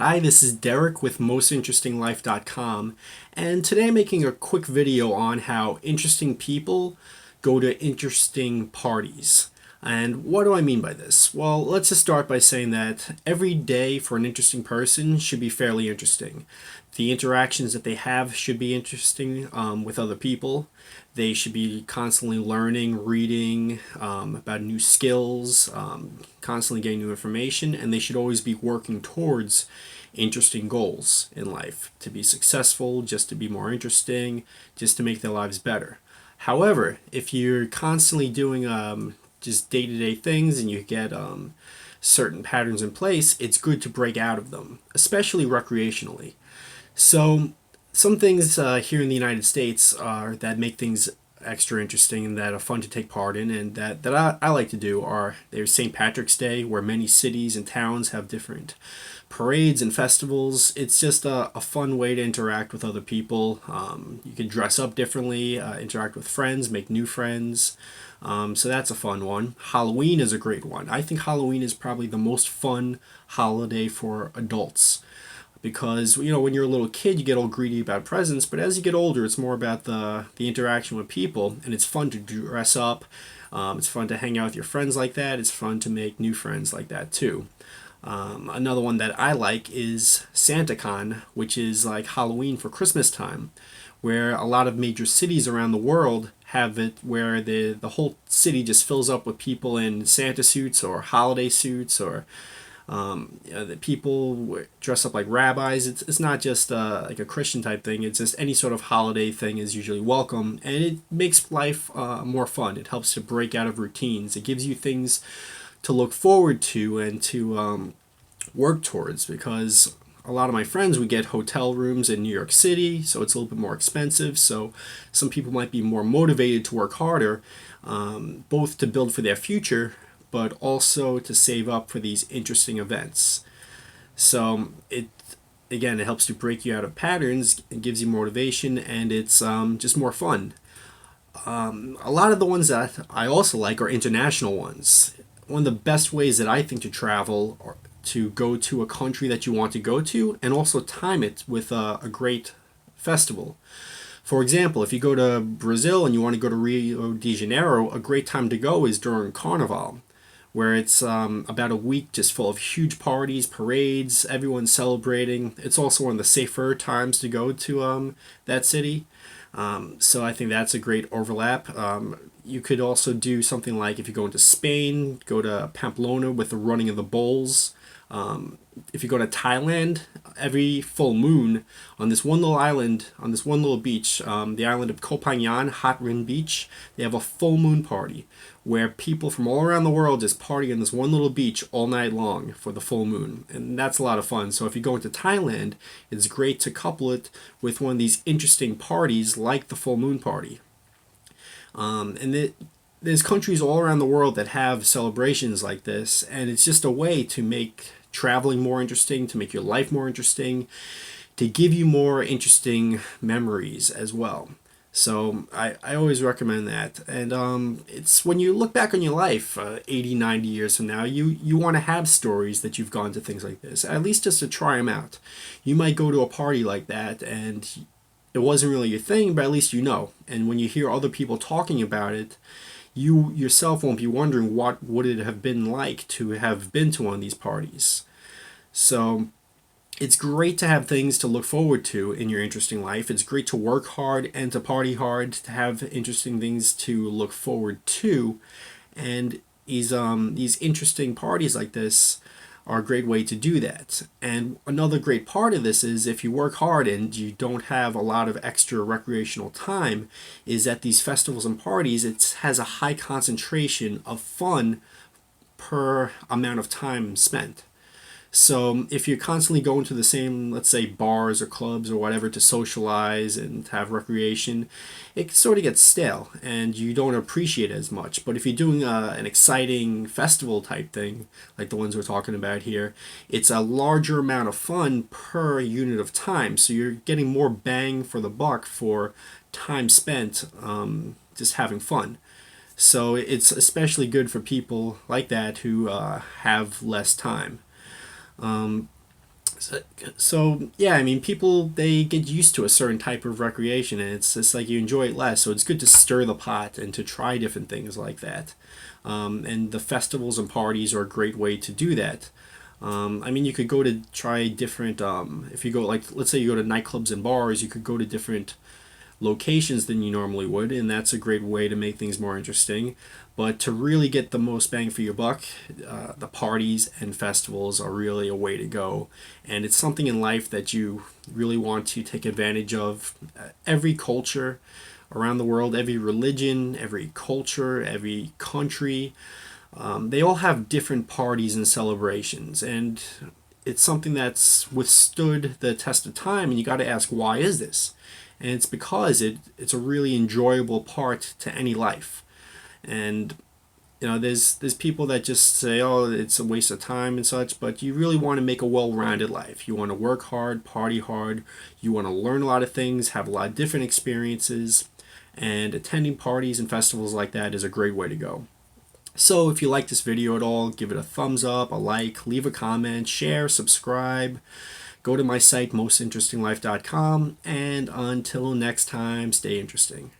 Hi, this is Derek with MostInterestingLife.com, and today I'm making a quick video on how interesting people go to interesting parties. And what do I mean by this? Well, let's just start by saying that every day for an interesting person should be fairly interesting. The interactions that they have should be interesting with other people. They should be constantly learning, reading about new skills, constantly getting new information, and they should always be working towards interesting goals in life to be successful, just to be more interesting, just to make their lives better. However, if you're constantly doing just day to day things and you get certain patterns in place, it's good to break out of them, especially recreationally. So, some things here in the United States are that make things extra interesting and that are fun to take part in, and that I like to do are there's St. Patrick's Day, where many cities and towns have different parades and festivals. It's just a fun way to interact with other people. You can dress up differently, interact with friends, make new friends. So that's a fun one. Halloween is a great one. I think Halloween is probably the most fun holiday for adults because when you're a little kid you get all greedy about presents, but as you get older it's more about the interaction with people, and it's fun to dress up. It's fun to hang out with your friends like that. It's fun to make new friends like that too. Another one that I like is SantaCon, which is like Halloween for Christmas time, where a lot of major cities around the world have it where the whole city just fills up with people in Santa suits or holiday suits, or the people dress up like rabbis. It's not just like a Christian type thing. It's just any sort of holiday thing is usually welcome, and it makes life more fun. It helps to break out of routines. It gives you things to look forward to and to work towards, because a lot of my friends, we get hotel rooms in New York City, so it's a little bit more expensive. So some people might be more motivated to work harder, both to build for their future, but also to save up for these interesting events. So it helps to break you out of patterns, it gives you motivation, and it's just more fun. A lot of the ones that I also like are international ones. One of the best ways that I think to travel or to go to a country that you want to go to, and also time it with a great festival. For example, if you go to Brazil and you want to go to Rio de Janeiro, a great time to go is during Carnival, where it's about a week just full of huge parties, parades, everyone's celebrating. It's also one of the safer times to go to that city. So I think that's a great overlap. You could also do something like if you go into Spain, go to Pamplona with the running of the bulls. If you go to Thailand, every full moon on this one little island, on this one little beach, the island of Koh Phangan, Hot Rin Beach, they have a full moon party where people from all around the world just party on this one little beach all night long for the full moon. And that's a lot of fun. So if you go into Thailand, it's great to couple it with one of these interesting parties like the full moon party. There's countries all around the world that have celebrations like this, and it's just a way to make traveling more interesting, to make your life more interesting, to give you more interesting memories as well. So I always recommend that. And it's when you look back on your life 80, 90 years from now, you want to have stories that you've gone to things like this, at least just to try them out. You might go to a party like that and it wasn't really your thing, but at least you know. And when you hear other people talking about it, you yourself won't be wondering what would it have been like to have been to one of these parties. So it's great to have things to look forward to in your interesting life. It's great to work hard and to party hard, to have interesting things to look forward to. And these interesting parties like this are a great way to do that. And another great part of this is if you work hard and you don't have a lot of extra recreational time, is that these festivals and parties, it has a high concentration of fun per amount of time spent. So if you're constantly going to the same, let's say, bars or clubs or whatever to socialize and have recreation, it sort of gets stale and you don't appreciate it as much. But if you're doing an exciting festival type thing, like the ones we're talking about here, it's a larger amount of fun per unit of time. So you're getting more bang for the buck for time spent just having fun. So it's especially good for people like that who have less time. So yeah, I mean, people, they get used to a certain type of recreation, and it's just like you enjoy it less. So it's good to stir the pot and to try different things like that. And the festivals and parties are a great way to do that. I mean, you could go to try different. If you go, like, let's say you go to nightclubs and bars, you could go to different locations than you normally would, and that's a great way to make things more interesting. But to really get the most bang for your buck, the parties and festivals are really a way to go. And it's something in life that you really want to take advantage of. Every culture around the world, every religion, every culture, every country, they all have different parties and celebrations. And it's something that's withstood the test of time, and you got to ask, why is this? And it's because it's a really enjoyable part to any life. And there's people that just say, oh, it's a waste of time and such, but you really want to make a well-rounded life. You want to work hard, party hard, you want to learn a lot of things, have a lot of different experiences, and attending parties and festivals like that is a great way to go. So if you like this video at all, give it a thumbs up, a like, leave a comment, share, subscribe. Go to my site, mostinterestinglife.com, and until next time, stay interesting.